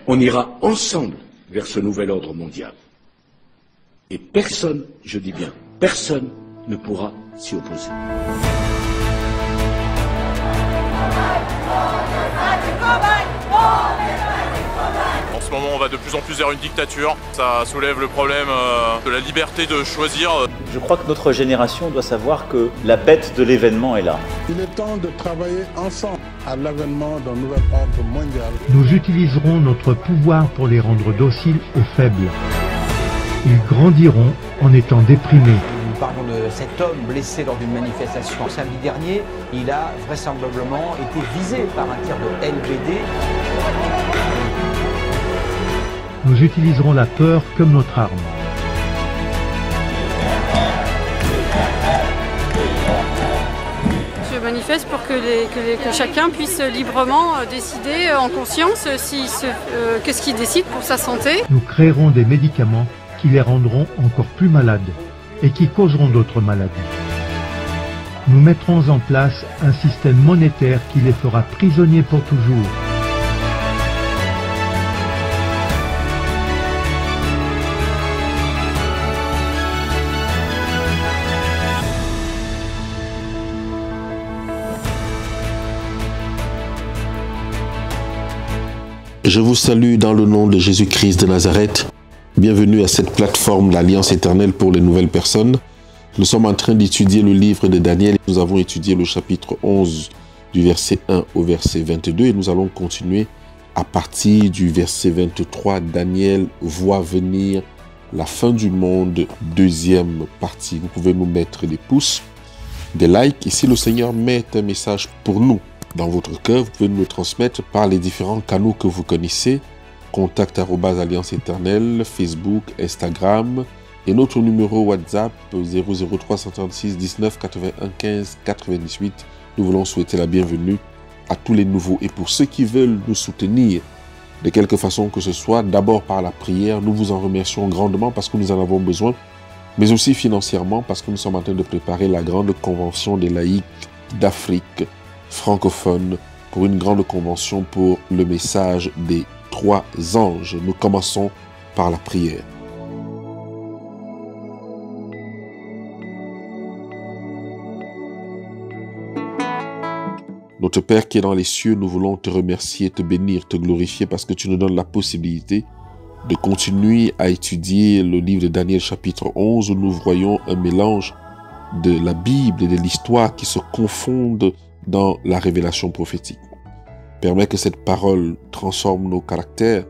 On ira ensemble vers ce nouvel ordre mondial. Et personne, je dis bien, personne ne pourra s'y opposer. En ce moment, on va de plus en plus vers une dictature. Ça soulève le problème de la liberté de choisir. Je crois que notre génération doit savoir que la bête de l'événement est là. Il est temps de travailler ensemble à l'avènement d'un nouvel ordre mondial. Nous utiliserons notre pouvoir pour les rendre dociles aux faibles. Ils grandiront en étant déprimés. Nous parlons de cet homme blessé lors d'une manifestation samedi dernier. Il a vraisemblablement été visé par un tir de LBD. Nous utiliserons la peur comme notre arme. Je manifeste pour que chacun puisse librement décider en conscience qu'est-ce qu'il décide pour sa santé. Nous créerons des médicaments qui les rendront encore plus malades et qui causeront d'autres maladies. Nous mettrons en place un système monétaire qui les fera prisonniers pour toujours. Je vous salue dans le nom de Jésus-Christ de Nazareth. Bienvenue à cette plateforme l'Alliance éternelle pour les nouvelles personnes. Nous sommes en train d'étudier le livre de Daniel. Nous avons étudié le chapitre 11 du verset 1 au verset 22 et nous allons continuer à partir du verset 23. Daniel voit venir la fin du monde, deuxième partie. Vous pouvez nous mettre des pouces, des likes et si le Seigneur met un message pour nous dans votre cœur, vous pouvez nous le transmettre par les différents canaux que vous connaissez. Contact@Alliance éternelle, Facebook, Instagram et notre numéro WhatsApp 00336 19 81 15 98. Nous voulons souhaiter la bienvenue à tous les nouveaux et pour ceux qui veulent nous soutenir de quelque façon que ce soit, d'abord par la prière, nous vous en remercions grandement parce que nous en avons besoin, mais aussi financièrement parce que nous sommes en train de préparer la grande convention des laïcs d'Afrique francophone pour une grande convention pour le message des 3 anges. Nous commençons par la prière. Notre Père qui est dans les cieux, nous voulons te remercier, te bénir, te glorifier parce que tu nous donnes la possibilité de continuer à étudier le livre de Daniel chapitre 11 où nous voyons un mélange de la Bible et de l'histoire qui se confondent dans la révélation prophétique. Permets que cette parole transforme nos caractères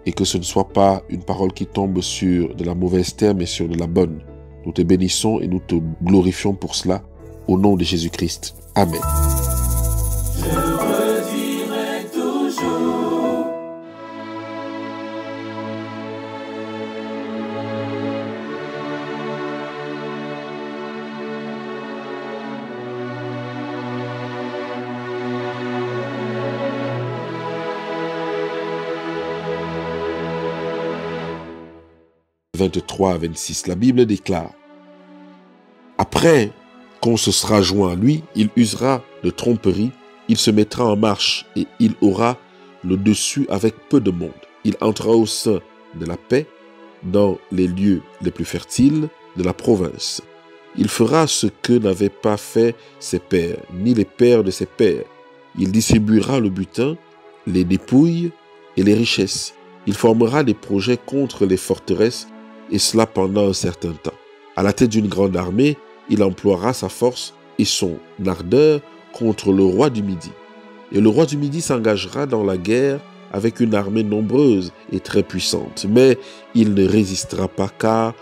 et que ce ne soit pas une parole qui tombe sur de la mauvaise terre mais sur de la bonne. Nous te bénissons et nous te glorifions pour cela au nom de Jésus-Christ. Amen. Je redirai toujours. « 23 à 26, la Bible déclare « Après qu'on se sera joint à lui, il usera de tromperie, il se mettra en marche et il aura le dessus avec peu de monde. Il entrera au sein de la paix dans les lieux les plus fertiles de la province. Il fera ce que n'avaient pas fait ses pères, ni les pères de ses pères. Il distribuera le butin, les dépouilles et les richesses. Il formera des projets contre les forteresses et cela pendant un certain temps. À la tête d'une grande armée, il emploiera sa force et son ardeur contre le roi du Midi. Et le roi du Midi s'engagera dans la guerre avec une armée nombreuse et très puissante. Mais il ne résistera pas car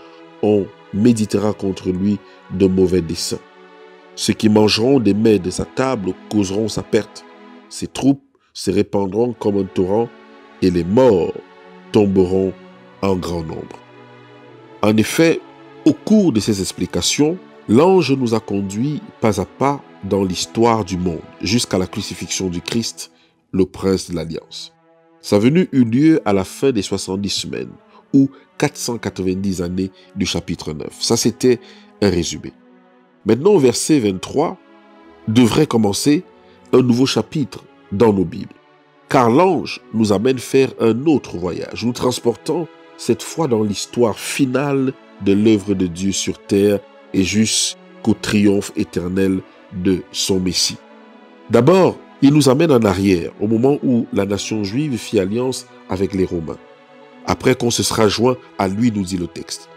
on méditera contre lui de mauvais desseins. Ceux qui mangeront des mets de sa table causeront sa perte. Ses troupes se répandront comme un torrent et les morts tomberont en grand nombre. En effet, au cours de ces explications, l'ange nous a conduits pas à pas dans l'histoire du monde, jusqu'à la crucifixion du Christ, le prince de l'Alliance. Sa venue eut lieu à la fin des 70 semaines, ou 490 années du chapitre 9. Ça, c'était un résumé. Maintenant, au verset 23, devrait commencer un nouveau chapitre dans nos Bibles. car l'ange nous amène faire un autre voyage, nous transportant cette fois dans l'histoire finale de l'œuvre de Dieu sur terre et jusqu'au triomphe éternel de son Messie. D'abord, il nous amène en arrière, au moment où la nation juive fit alliance avec les Romains. Après qu'on se sera joint à lui, nous dit le texte,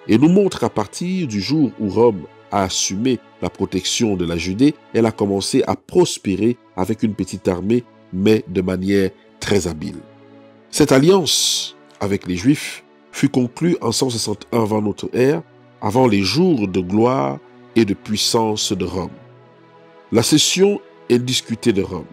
et nous montre qu'à partir du jour où Rome a assumé la protection de la Judée, elle a commencé à prospérer avec une petite armée, mais de manière très habile. Cette alliance avec les Juifs fut conclue en 161 avant notre ère, avant les jours de gloire et de puissance de Rome. La cession indiscutée de Rome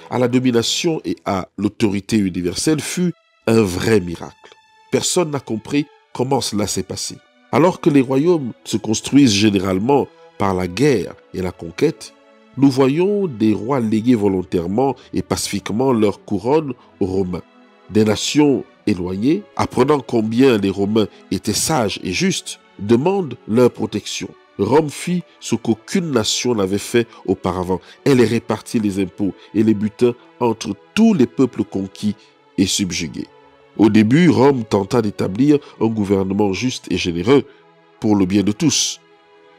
à la domination et à l'autorité universelle fut un vrai miracle. Personne n'a compris comment cela s'est passé. Alors que les royaumes se construisent généralement par la guerre et la conquête, nous voyons des rois léguer volontairement et pacifiquement leur couronne aux Romains. Des nations éloignées, apprenant combien les Romains étaient sages et justes, demandent leur protection. Rome fit ce qu'aucune nation n'avait fait auparavant. Elle répartit les impôts et les butins entre tous les peuples conquis et subjugués. Au début, Rome tenta d'établir un gouvernement juste et généreux pour le bien de tous.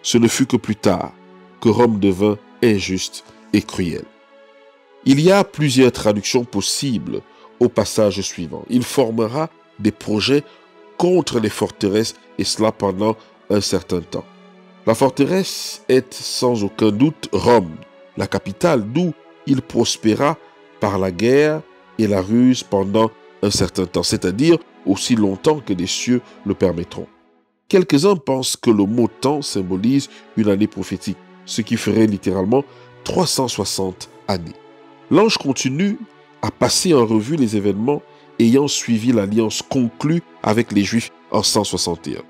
Ce ne fut que plus tard que Rome devint injuste et cruelle. Il y a plusieurs traductions possibles au passage suivant. Il formera des projets contre les forteresses et cela pendant un certain temps. La forteresse est sans aucun doute Rome, la capitale d'où il prospéra par la guerre et la ruse pendant un certain temps, c'est-à-dire aussi longtemps que les cieux le permettront. Quelques-uns pensent que le mot temps symbolise une année prophétique, ce qui ferait littéralement 360 années. L'ange continue à passer en revue les événements ayant suivi l'alliance conclue avec les Juifs en 161.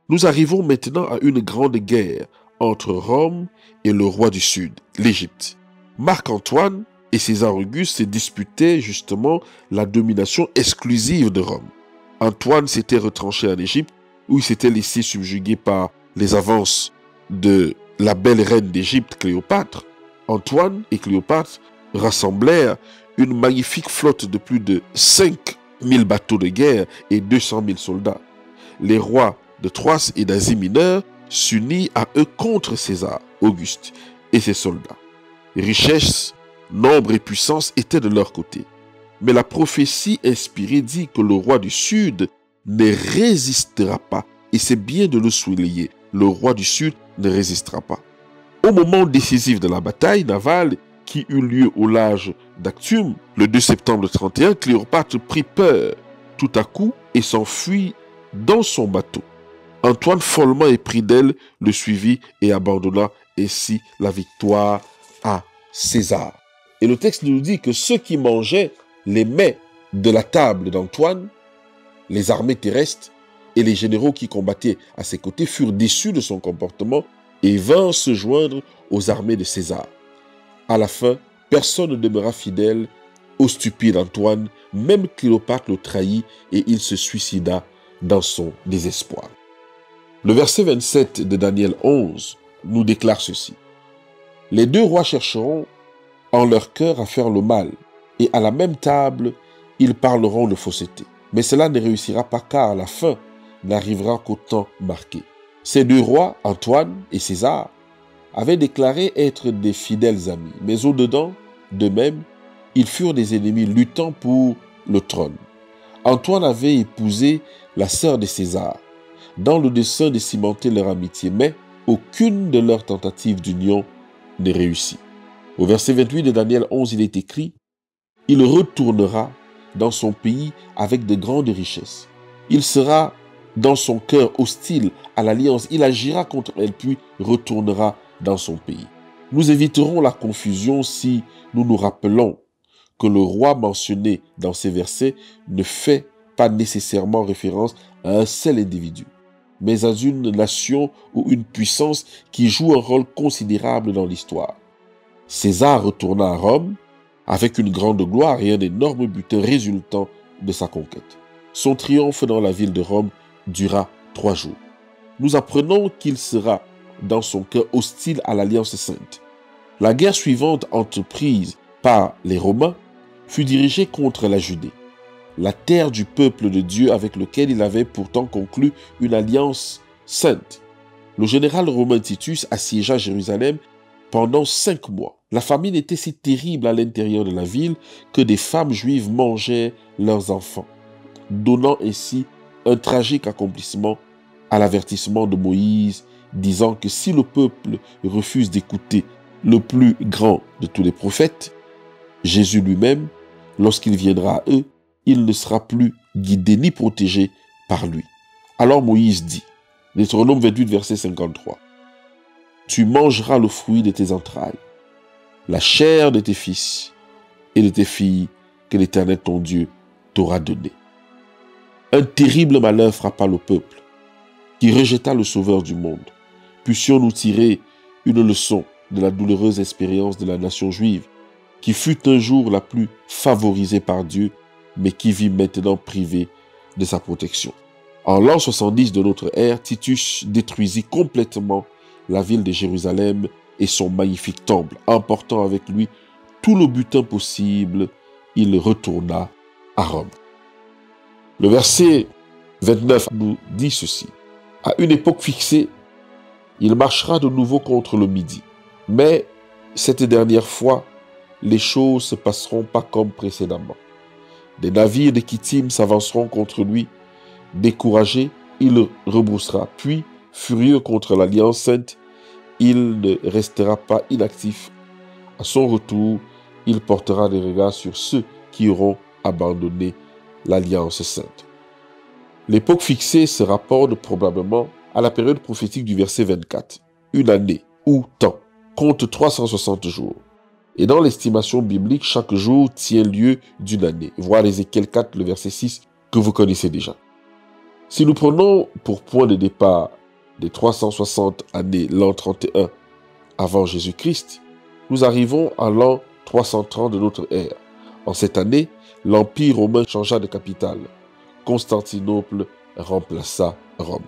Nous arrivons maintenant à une grande guerre entre Rome et le roi du Sud, l'Égypte. Marc-Antoine et César Auguste se disputaient justement la domination exclusive de Rome. Antoine s'était retranché en Égypte où il s'était laissé subjuguer par les avances de la belle reine d'Égypte, Cléopâtre. Antoine et Cléopâtre rassemblèrent une magnifique flotte de plus de 5000 bateaux de guerre et 200 000 soldats. Les rois de Thrace et d'Asie mineure s'unirent à eux contre César Auguste et ses soldats. Richesse, nombre et puissance étaient de leur côté. Mais la prophétie inspirée dit que le roi du Sud ne résistera pas. Et c'est bien de le souligner. Le roi du Sud ne résistera pas. Au moment décisif de la bataille navale qui eut lieu au large d'Actium, le 2 septembre 31, Cléopâtre prit peur tout à coup et s'enfuit dans son bateau. Antoine, follement épris d'elle, le suivit et abandonna ainsi la victoire à César. Et le texte nous dit que ceux qui mangeaient les mets de la table d'Antoine, les armées terrestres et les généraux qui combattaient à ses côtés furent déçus de son comportement et vinrent se joindre aux armées de César. À la fin, personne ne demeura fidèle au stupide Antoine, même Cléopâtre le trahit et il se suicida dans son désespoir. Le verset 27 de Daniel 11 nous déclare ceci. « Les deux rois chercheront en leur cœur à faire le mal, et à la même table, ils parleront de fausseté. Mais cela ne réussira pas car la fin n'arrivera qu'au temps marqué. » Ces deux rois, Antoine et César, avaient déclaré être des fidèles amis, mais au-dedans d'eux-mêmes, ils furent des ennemis luttant pour le trône. Antoine avait épousé la sœur de César, dans le dessein de cimenter leur amitié, mais aucune de leurs tentatives d'union ne réussit. Au verset 28 de Daniel 11, il est écrit « Il retournera dans son pays avec de grandes richesses. Il sera dans son cœur hostile à l'alliance. Il agira contre elle, puis retournera dans son pays. » Nous éviterons la confusion si nous nous rappelons que le roi mentionné dans ces versets ne fait pas nécessairement référence à un seul individu, mais à une nation ou une puissance qui joue un rôle considérable dans l'histoire. César retourna à Rome avec une grande gloire et un énorme butin résultant de sa conquête. Son triomphe dans la ville de Rome dura 3 jours. Nous apprenons qu'il sera dans son cœur hostile à l'Alliance sainte. La guerre suivante entreprise par les Romains fut dirigé contre la Judée, la terre du peuple de Dieu avec lequel il avait pourtant conclu une alliance sainte. Le général romain Titus assiégea Jérusalem pendant 5 mois. La famine était si terrible à l'intérieur de la ville que des femmes juives mangeaient leurs enfants, donnant ainsi un tragique accomplissement à l'avertissement de Moïse, disant que si le peuple refuse d'écouter le plus grand de tous les prophètes, Jésus lui-même, lorsqu'il viendra à eux, il ne sera plus guidé ni protégé par lui. Alors Moïse dit, Deutéronome 28, verset 53, « Tu mangeras le fruit de tes entrailles, la chair de tes fils et de tes filles que l'Éternel ton Dieu t'aura donné. » Un terrible malheur frappa le peuple, qui rejeta le Sauveur du monde. Puissions-nous tirer une leçon de la douloureuse expérience de la nation juive, qui fut un jour la plus favorisée par Dieu, mais qui vit maintenant privée de sa protection. En l'an 70 de notre ère, Titus détruisit complètement la ville de Jérusalem et son magnifique temple, emportant avec lui tout le butin possible. Il retourna à Rome. Le verset 29 nous dit ceci. À une époque fixée, il marchera de nouveau contre le Midi. Mais cette dernière fois, les choses ne se passeront pas comme précédemment. Des navires de Kittim s'avanceront contre lui. Découragé, il le rebroussera. Puis, furieux contre l'Alliance sainte, il ne restera pas inactif. À son retour, il portera des regards sur ceux qui auront abandonné l'Alliance sainte. L'époque fixée se rapporte probablement à la période prophétique du verset 24. Une année, ou temps, compte 360 jours. Et dans l'estimation biblique, chaque jour tient lieu d'une année. Voir Ézéchiel 4, le verset 6, que vous connaissez déjà. Si nous prenons pour point de départ les 360 années, l'an 31 avant Jésus-Christ, nous arrivons à l'an 330 de notre ère. En cette année, l'Empire romain changea de capitale. Constantinople remplaça Rome.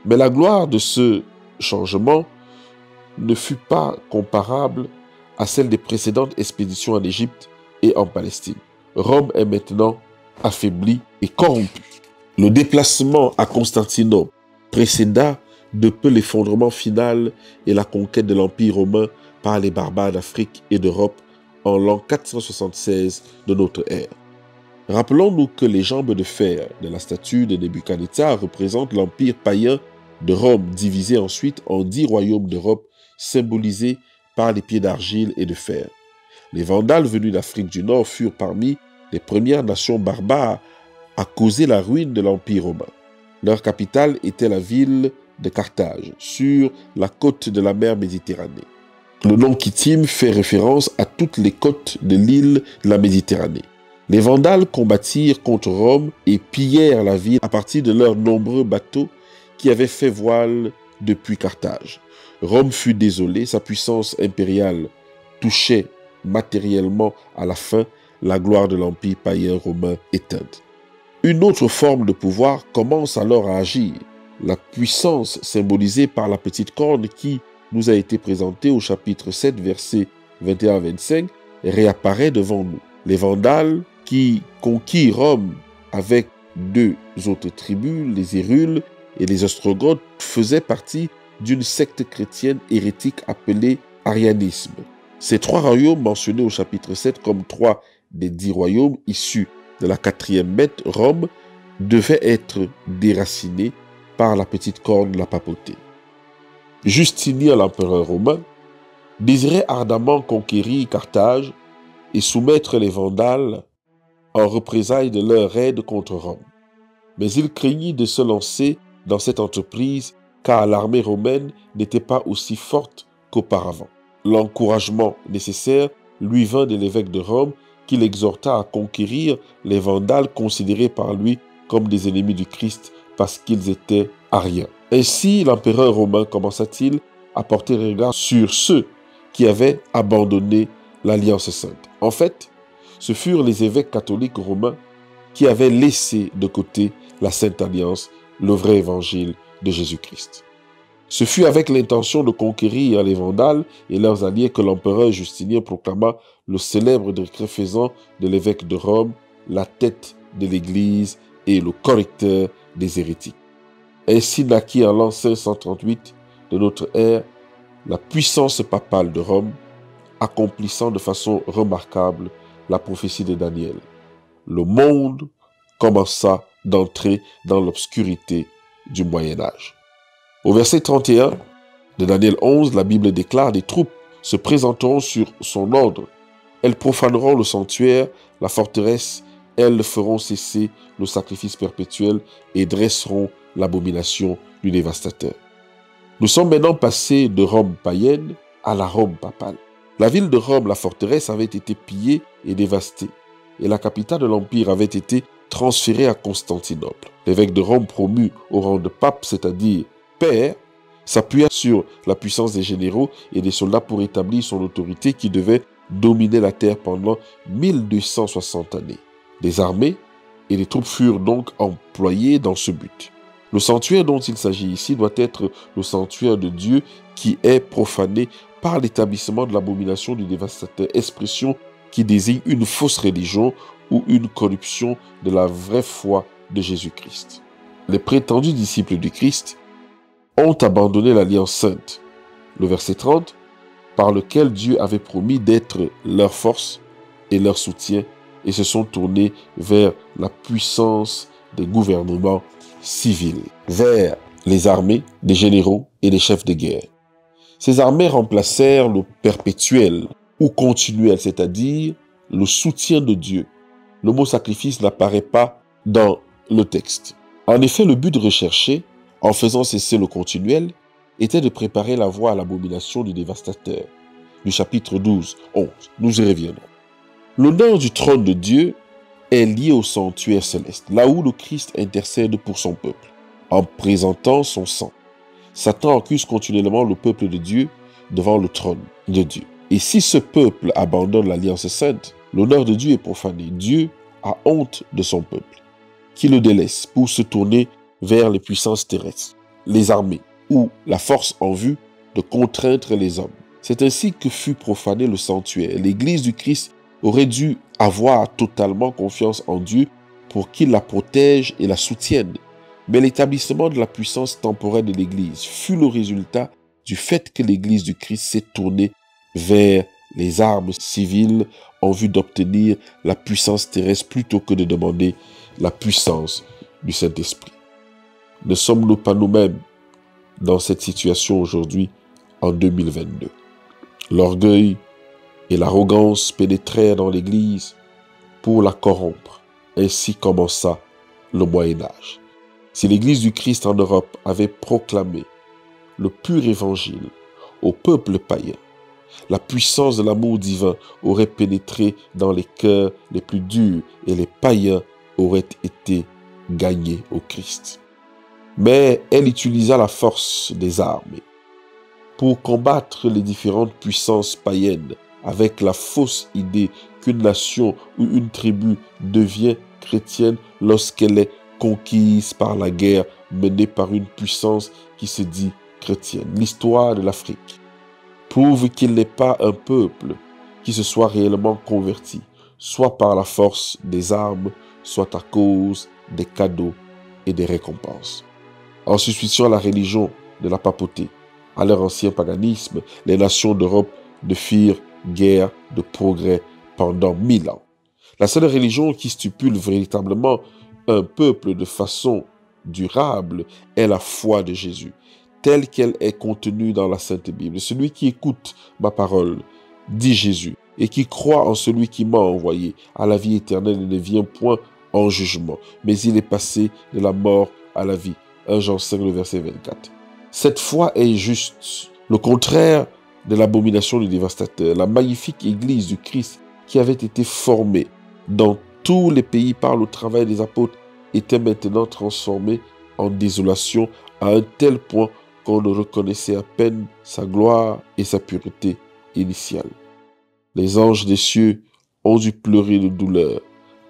Mais la gloire de ce changement ne fut pas comparable à celle des précédentes expéditions en Égypte et en Palestine. Rome est maintenant affaiblie et corrompue. Le déplacement à Constantinople précéda de peu l'effondrement final et la conquête de l'Empire romain par les barbares d'Afrique et d'Europe en l'an 476 de notre ère. Rappelons-nous que les jambes de fer de la statue de Nebuchadnezzar représentent l'empire païen de Rome, divisé ensuite en 10 royaumes d'Europe, symbolisés par les pieds d'argile et de fer. Les Vandales venus d'Afrique du Nord furent parmi les premières nations barbares à causer la ruine de l'Empire romain. Leur capitale était la ville de Carthage, sur la côte de la mer Méditerranée. Le nom Kittim fait référence à toutes les côtes de l'île de la Méditerranée. Les Vandales combattirent contre Rome et pillèrent la ville à partir de leurs nombreux bateaux qui avaient fait voile depuis Carthage. Rome fut désolée, sa puissance impériale touchait matériellement à la fin, la gloire de l'empire païen romain éteinte. Une autre forme de pouvoir commence alors à agir. La puissance symbolisée par la petite corne qui nous a été présentée au chapitre 7, versets 21 à 25, réapparaît devant nous. Les Vandales qui conquirent Rome avec 2 autres tribus, les Hérules et les Ostrogoths, faisaient partie d'une secte chrétienne hérétique appelée arianisme. Ces 3 royaumes mentionnés au chapitre 7 comme 3 des 10 royaumes issus de la 4e bête, Rome, devaient être déracinés par la petite corne de la papauté. Justinien, l'empereur romain, désirait ardemment conquérir Carthage et soumettre les Vandales en représailles de leur raid contre Rome. Mais il craignit de se lancer dans cette entreprise car l'armée romaine n'était pas aussi forte qu'auparavant. L'encouragement nécessaire lui vint de l'évêque de Rome qui l'exhorta à conquérir les Vandales considérés par lui comme des ennemis du Christ parce qu'ils étaient ariens. Ainsi, l'empereur romain commença-t-il à porter regard sur ceux qui avaient abandonné l'Alliance sainte. En fait, ce furent les évêques catholiques romains qui avaient laissé de côté la Sainte Alliance, le vrai évangile de Jésus-Christ. Ce fut avec l'intention de conquérir les Vandales et leurs alliés que l'empereur Justinien proclama le célèbre décret faisant de l'évêque de Rome la tête de l'Église et le correcteur des hérétiques. Ainsi naquit en l'an 538 de notre ère la puissance papale de Rome, accomplissant de façon remarquable la prophétie de Daniel. Le monde commença d'entrer dans l'obscurité du Moyen-Âge. Au verset 31 de Daniel 11, la Bible déclare: « Des troupes se présenteront sur son ordre. Elles profaneront le sanctuaire, la forteresse, elles feront cesser le sacrifice perpétuel et dresseront l'abomination du dévastateur. » Nous sommes maintenant passés de Rome païenne à la Rome papale. La ville de Rome, la forteresse, avait été pillée et dévastée, et la capitale de l'Empire avait été transférée à Constantinople. L'évêque de Rome, promu au rang de pape, c'est-à-dire père, s'appuya sur la puissance des généraux et des soldats pour établir son autorité qui devait dominer la terre pendant 1260 années. Des armées et des troupes furent donc employées dans ce but. Le sanctuaire dont il s'agit ici doit être le sanctuaire de Dieu qui est profané par l'établissement de l'abomination du dévastateur, expression qui désigne une fausse religion ou une corruption de la vraie foi de Jésus-Christ. Les prétendus disciples du Christ ont abandonné l'alliance sainte, le verset 30, par lequel Dieu avait promis d'être leur force et leur soutien, et se sont tournés vers la puissance des gouvernements civils, vers les armées, des généraux et des chefs de guerre. Ces armées remplacèrent le perpétuel ou continuel, c'est-à-dire le soutien de Dieu. Le mot sacrifice n'apparaît pas dans le texte. En effet, le but recherché, en faisant cesser le continuel, était de préparer la voie à l'abomination du dévastateur. Du chapitre 12, 11, nous y reviendrons. L'honneur du trône de Dieu est lié au sanctuaire céleste, là où le Christ intercède pour son peuple, en présentant son sang. Satan accuse continuellement le peuple de Dieu devant le trône de Dieu. Et si ce peuple abandonne l'alliance sainte, l'honneur de Dieu est profané. Dieu a honte de son peuple, qui le délaisse pour se tourner vers les puissances terrestres, les armées ou la force en vue de contraindre les hommes. C'est ainsi que fut profané le sanctuaire. L'Église du Christ aurait dû avoir totalement confiance en Dieu pour qu'il la protège et la soutienne. Mais l'établissement de la puissance temporelle de l'Église fut le résultat du fait que l'Église du Christ s'est tournée vers les armes civiles en vue d'obtenir la puissance terrestre plutôt que de demander la puissance du Saint-Esprit. Ne sommes-nous pas nous-mêmes dans cette situation aujourd'hui en 2022? L'orgueil et l'arrogance pénétrèrent dans l'Église pour la corrompre. Ainsi commença le Moyen-Âge. Si l'Église du Christ en Europe avait proclamé le pur évangile au peuple païen, la puissance de l'amour divin aurait pénétré dans les cœurs les plus durs et les païens auraient été gagnés au Christ. Mais elle utilisa la force des armes pour combattre les différentes puissances païennes avec la fausse idée qu'une nation ou une tribu devient chrétienne lorsqu'elle est conquise par la guerre menée par une puissance qui se dit chrétienne. L'histoire de l'Afrique prouve qu'il n'est pas un peuple qui se soit réellement converti, soit par la force des armes, soit à cause des cadeaux et des récompenses. En substituant la religion de la papauté à leur ancien paganisme, les nations d'Europe ne firent guère de progrès pendant 1000 ans. La seule religion qui stipule véritablement un peuple de façon durable est la foi de Jésus, telle qu'elle est contenue dans la Sainte Bible. Celui qui écoute ma parole, dit Jésus, et qui croit en celui qui m'a envoyé, à la vie éternelle et ne vient point en jugement, mais il est passé de la mort à la vie. 1 Jean 5, le verset 24. Cette foi est juste, le contraire de l'abomination du dévastateur. La magnifique Église du Christ qui avait été formée dans tous les pays par le travail des apôtres était maintenant transformée en désolation à un tel point qu'on ne reconnaissait à peine sa gloire et sa pureté initiale. Les anges des cieux ont dû pleurer de douleur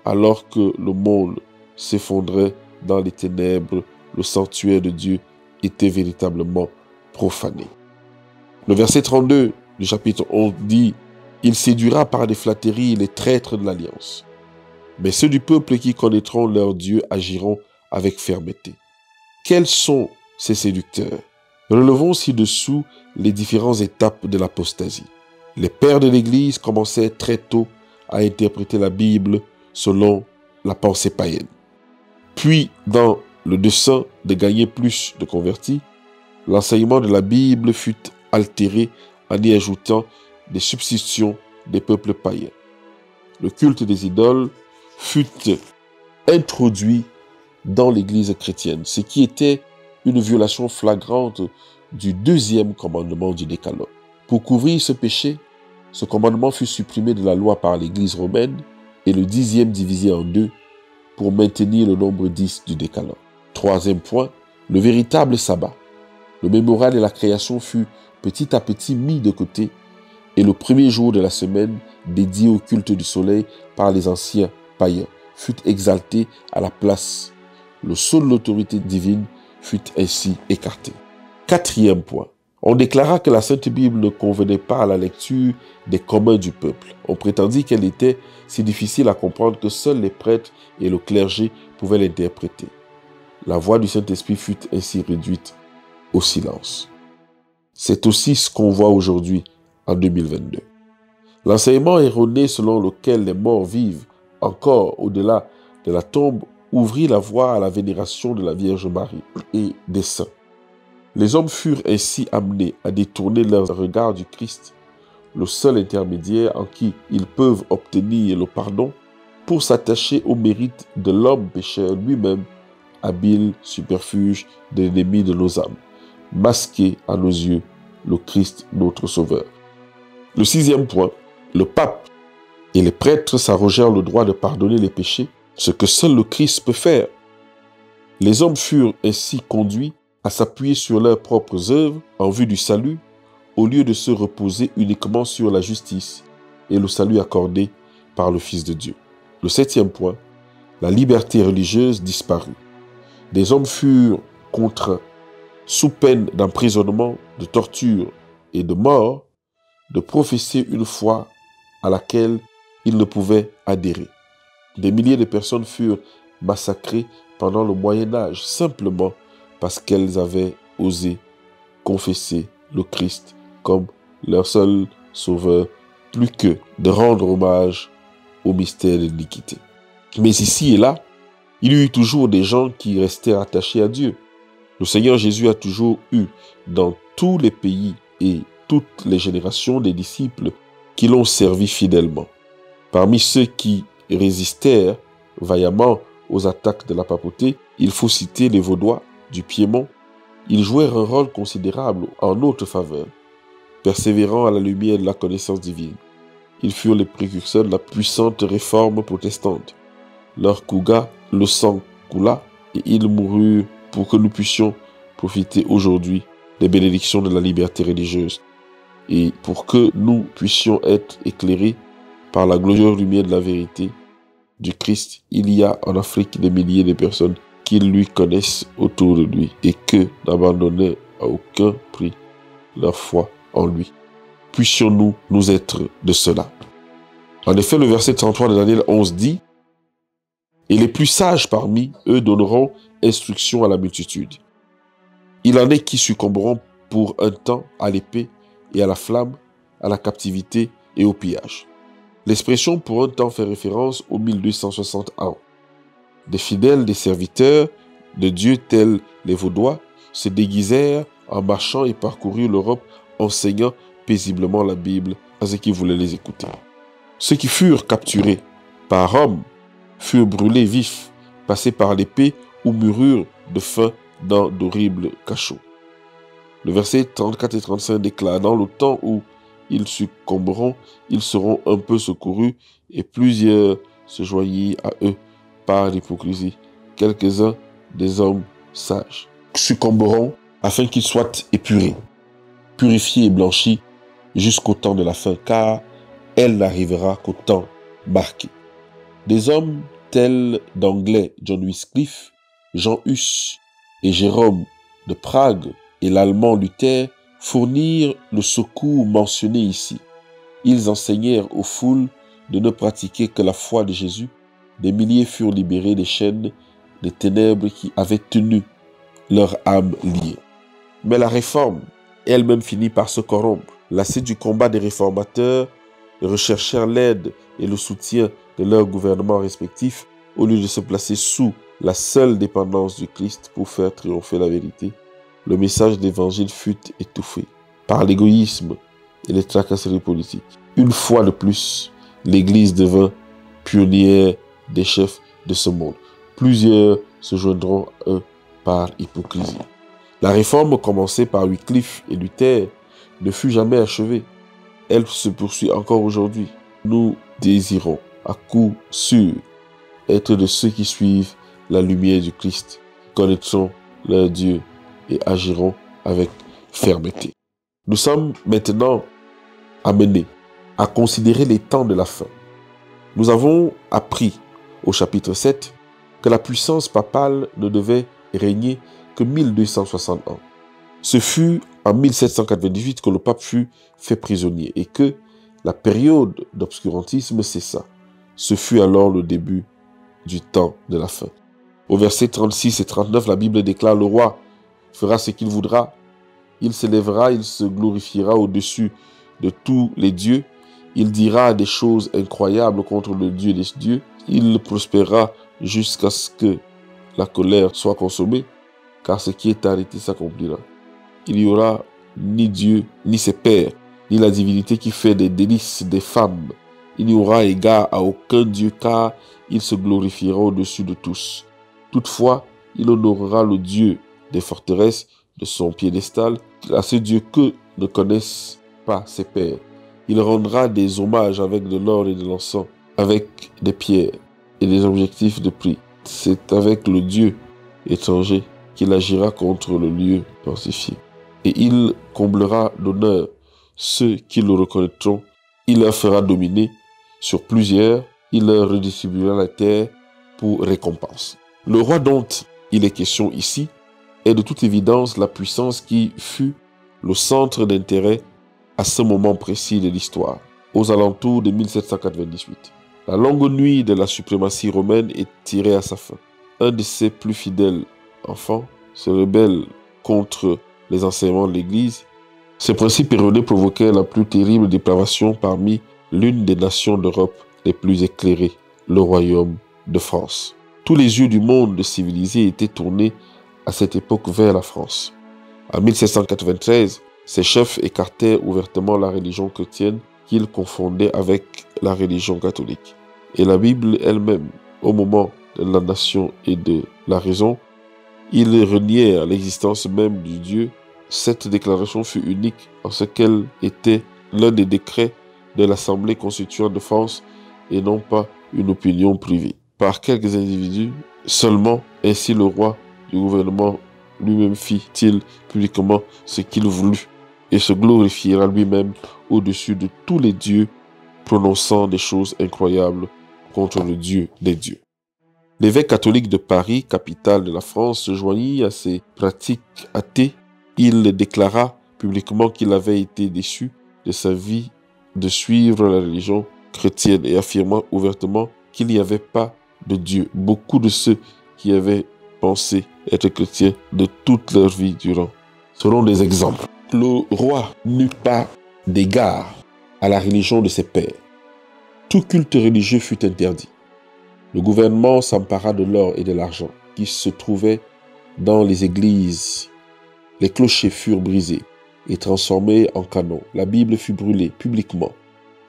alors que le monde s'effondrait dans les ténèbres. Le sanctuaire de Dieu était véritablement profanés. Le verset 32 du chapitre 11 dit « Il séduira par des flatteries les traîtres de l'alliance. Mais ceux du peuple qui connaîtront leur Dieu agiront avec fermeté. » Quels sont ces séducteurs? Relevons ci-dessous les différentes étapes de l'apostasie. Les pères de l'Église commençaient très tôt à interpréter la Bible selon la pensée païenne. Puis, dans le dessein de gagner plus de convertis, l'enseignement de la Bible fut altéré en y ajoutant des substitutions des peuples païens. Le culte des idoles fut introduit dans l'Église chrétienne, ce qui était une violation flagrante du deuxième commandement du Décalogue. Pour couvrir ce péché, ce commandement fut supprimé de la loi par l'Église romaine et le 10e divisé en deux pour maintenir le nombre 10 du Décalogue. Troisième point, le véritable sabbat. Le mémorial et la création fut petit à petit mis de côté et le premier jour de la semaine dédié au culte du soleil par les anciens païens fut exalté à la place. Le sceau de l'autorité divine fut ainsi écarté. Quatrième point, on déclara que la Sainte Bible ne convenait pas à la lecture des communs du peuple. On prétendit qu'elle était si difficile à comprendre que seuls les prêtres et le clergé pouvaient l'interpréter. La voix du Saint-Esprit fut ainsi réduite au silence. C'est aussi ce qu'on voit aujourd'hui en 2022. L'enseignement erroné selon lequel les morts vivent encore au-delà de la tombe ouvrit la voie à la vénération de la Vierge Marie et des saints. Les hommes furent ainsi amenés à détourner leur regard du Christ, le seul intermédiaire en qui ils peuvent obtenir le pardon, pour s'attacher au mérite de l'homme pécheur lui-même, habile subterfuge de l'ennemi de nos âmes, masqué à nos yeux le Christ notre Sauveur. Le sixième point, le pape et les prêtres s'arrogèrent le droit de pardonner les péchés, ce que seul le Christ peut faire. Les hommes furent ainsi conduits à s'appuyer sur leurs propres œuvres en vue du salut, au lieu de se reposer uniquement sur la justice et le salut accordé par le Fils de Dieu. Le septième point, la liberté religieuse disparut. Des hommes furent contraints, sous peine d'emprisonnement, de torture et de mort, de professer une foi à laquelle ils ne pouvaient adhérer. Des milliers de personnes furent massacrées pendant le Moyen-Âge simplement parce qu'elles avaient osé confesser le Christ comme leur seul sauveur, plus que de rendre hommage au mystère de l'iniquité. Mais ici et là, il y eut toujours des gens qui restaient attachés à Dieu. Le Seigneur Jésus a toujours eu dans tous les pays et toutes les générations des disciples qui l'ont servi fidèlement. Parmi ceux qui résistèrent vaillamment aux attaques de la papauté, il faut citer les Vaudois du Piémont. Ils jouèrent un rôle considérable en notre faveur, persévérant à la lumière de la connaissance divine. Ils furent les précurseurs de la puissante réforme protestante. Leur couga, le sang coula et ils moururent pour que nous puissions profiter aujourd'hui des bénédictions de la liberté religieuse et pour que nous puissions être éclairés par la glorieuse lumière de la vérité du Christ. Il y a en Afrique des milliers de personnes qui lui connaissent autour de lui et que n'abandonnaient à aucun prix leur foi en lui. Puissions-nous nous être de cela. En effet, le verset 33 de Daniel 11 dit « Et les plus sages parmi eux donneront instruction à la multitude. Il en est qui succomberont pour un temps à l'épée et à la flamme, à la captivité et au pillage. » L'expression pour un temps fait référence aux 1260 ans. Des fidèles, des serviteurs de Dieu tels les Vaudois se déguisèrent en marchant et parcoururent l'Europe enseignant paisiblement la Bible à ceux qui voulaient les écouter. Ceux qui furent capturés par Rome furent brûlés vifs, passés par l'épée ou moururent de faim dans d'horribles cachots. Le verset 34 et 35 déclare « Dans le temps où ils succomberont, ils seront un peu secourus et plusieurs se joignirent à eux par l'hypocrisie. Quelques-uns des hommes sages succomberont afin qu'ils soient épurés, purifiés et blanchis jusqu'au temps de la fin, car elle n'arrivera qu'au temps marqué. » Des hommes tels d'anglais John Wycliffe, Jean Hus et Jérôme de Prague et l'allemand Luther fournirent le secours mentionné ici. Ils enseignèrent aux foules de ne pratiquer que la foi de Jésus. Des milliers furent libérés des chaînes, des ténèbres qui avaient tenu leur âme liée. Mais la réforme elle-même finit par se corrompre. Lassés du combat des réformateurs, ils recherchèrent l'aide et le soutien de leurs gouvernements respectifs au lieu de se placer sous la seule dépendance du Christ pour faire triompher la vérité. Le message de l'évangile fut étouffé par l'égoïsme et les tracasseries politiques. Une fois de plus, l'Église devint pionnière des chefs de ce monde. Plusieurs se joindront à eux par hypocrisie. La réforme commencée par Wycliffe et Luther ne fut jamais achevée. Elle se poursuit encore aujourd'hui. Nous désirons, à coup sûr, être de ceux qui suivent la lumière du Christ, connaîtront leur Dieu et agiront avec fermeté. Nous sommes maintenant amenés à considérer les temps de la fin. Nous avons appris au chapitre 7 que la puissance papale ne devait régner que 1260 ans. Ce fut en 1798 que le pape fut fait prisonnier et que la période d'obscurantisme cessa. Ce fut alors le début du temps de la fin. Au verset 36 et 39, la Bible déclare: « Le roi fera ce qu'il voudra, il s'élèvera, il se glorifiera au-dessus de tous les dieux, il dira des choses incroyables contre le Dieu des dieux, il prospérera jusqu'à ce que la colère soit consommée, car ce qui est arrêté s'accomplira. Il n'y aura ni Dieu, ni ses pères, ni la divinité qui fait des délices des femmes. Il n'y aura égard à aucun Dieu, car il se glorifiera au-dessus de tous. Toutefois, il honorera le Dieu des forteresses de son piédestal, à ce Dieu que ne connaissent pas ses pères. Il rendra des hommages avec de l'or et de l'encens, avec des pierres et des objectifs de prix. C'est avec le Dieu étranger qu'il agira contre le lieu fortifié. Et il comblera d'honneur ceux qui le reconnaîtront. Il leur fera dominer sur plusieurs. Il leur redistribuera la terre pour récompense. Le roi dont il est question ici est de toute évidence la puissance qui fut le centre d'intérêt à ce moment précis de l'histoire, aux alentours de 1798. La longue nuit de la suprématie romaine est tirée à sa fin. Un de ses plus fidèles enfants se rebelle contre les enseignements de l'Église. Ces principes erronés provoquaient la plus terrible dépravation parmi l'une des nations d'Europe les plus éclairées, le royaume de France. Tous les yeux du monde civilisé étaient tournés à cette époque vers la France. En 1793, ces chefs écartèrent ouvertement la religion chrétienne qu'ils confondaient avec la religion catholique. Et la Bible elle-même, au moment de la nation et de la raison, ils renièrent l'existence même du Dieu. Cette déclaration fut unique en ce qu'elle était l'un des décrets de l'Assemblée constituante de France et non pas une opinion privée par quelques individus seulement. Ainsi le roi du gouvernement lui-même fit-il publiquement ce qu'il voulut et se glorifiera lui-même au-dessus de tous les dieux, prononçant des choses incroyables contre le Dieu des dieux. L'évêque catholique de Paris, capitale de la France, se joignit à ces pratiques athées. Il déclara publiquement qu'il avait été déçu de sa vie de suivre la religion chrétienne et affirma ouvertement qu'il n'y avait pas de Dieu. Beaucoup de ceux qui avaient pensé être chrétiens de toute leur vie durant seront des exemples. Le roi n'eut pas d'égard à la religion de ses pères. Tout culte religieux fut interdit. Le gouvernement s'empara de l'or et de l'argent qui se trouvaient dans les églises. Les clochers furent brisés et transformés en canons. La Bible fut brûlée publiquement.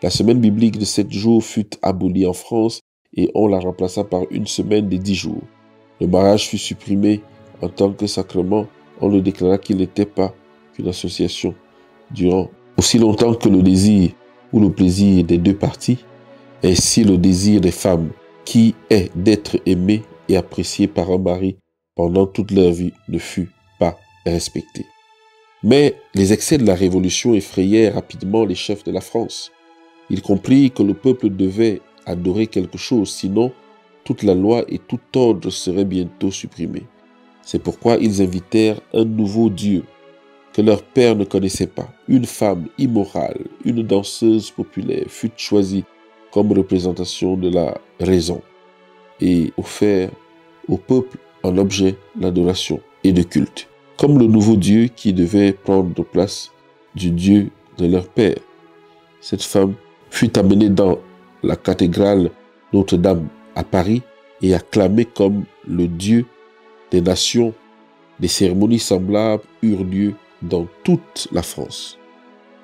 La semaine biblique de 7 jours fut abolie en France et on la remplaça par une semaine de 10 jours. Le mariage fut supprimé en tant que sacrement. On le déclara qu'il n'était pas qu'une association durant aussi longtemps que le désir ou le plaisir des deux parties. Ainsi, le désir des femmes qui est d'être aimées et appréciées par un mari pendant toute leur vie ne fut pas respecté. Mais les excès de la Révolution effrayèrent rapidement les chefs de la France. Ils comprirent que le peuple devait adorer quelque chose, sinon toute la loi et tout ordre seraient bientôt supprimés. C'est pourquoi ils invitèrent un nouveau Dieu que leur père ne connaissait pas. Une femme immorale, une danseuse populaire fut choisie comme représentation de la raison et offert au peuple en objet d'adoration et de culte, comme le nouveau Dieu qui devait prendre place du Dieu de leur père. Cette femme fut amenée dans la cathédrale Notre-Dame à Paris et acclamée comme le Dieu des nations. Des cérémonies semblables eurent lieu dans toute la France.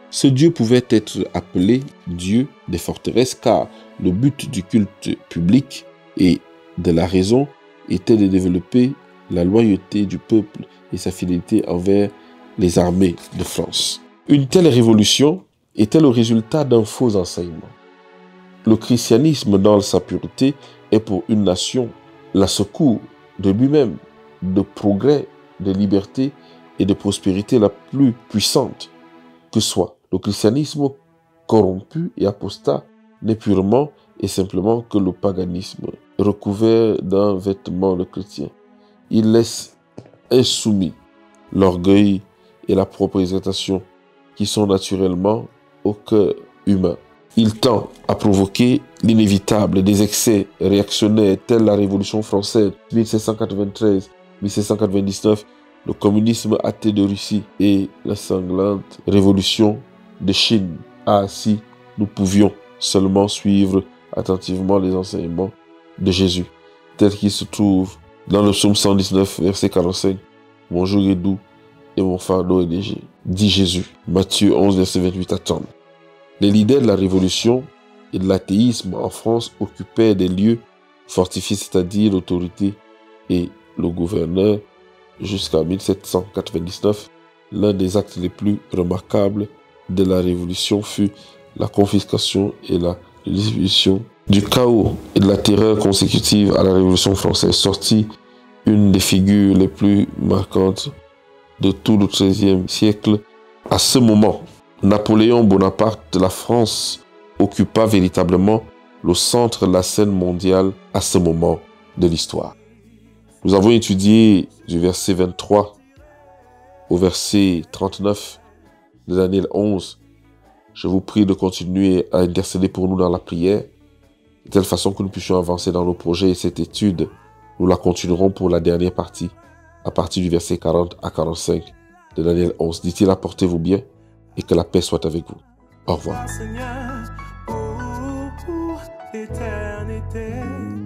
Ce Dieu pouvait être appelé Dieu des forteresses car le but du culte public et de la raison était de développer la loyauté du peuple et sa fidélité envers les armées de France. Une telle révolution était le résultat d'un faux enseignement. Le christianisme dans sa pureté est pour une nation la secours de lui-même, de progrès, de liberté et de prospérité la plus puissante que soit. Le christianisme corrompu et apostat n'est purement et simplement que le paganisme recouvert d'un vêtement de chrétien. Il laisse insoumis l'orgueil et la propre exaltation qui sont naturellement au cœur humain. Il tend à provoquer l'inévitable des excès réactionnaires tels la Révolution française 1793-1799, le communisme athée de Russie et la sanglante révolution de Chine. Ah, si nous pouvions seulement suivre attentivement les enseignements de Jésus, tels qu'ils se trouvent dans le psaume 119, verset 45. « Mon joug est doux et mon fardeau est léger », dit Jésus. Matthieu 11, verset 28 à 30. Les leaders de la révolution et de l'athéisme en France occupaient des lieux fortifiés, c'est-à-dire l'autorité et le gouverneur, jusqu'en 1799. L'un des actes les plus remarquables de la Révolution fut la confiscation et la distribution du chaos et de la terreur consécutive à la Révolution française, sortie une des figures les plus marquantes de tout le XIIIe siècle. À ce moment, Napoléon Bonaparte de la France occupa véritablement le centre de la scène mondiale à ce moment de l'histoire. Nous avons étudié du verset 23 au verset 39 de Daniel 11. Je vous prie de continuer à intercéder pour nous dans la prière, de telle façon que nous puissions avancer dans nos projets et cette étude. Nous la continuerons pour la dernière partie, à partir du verset 40 à 45 de Daniel 11. Dit-il, apportez-vous bien et que la paix soit avec vous. Au revoir. Seigneur, pour éternité.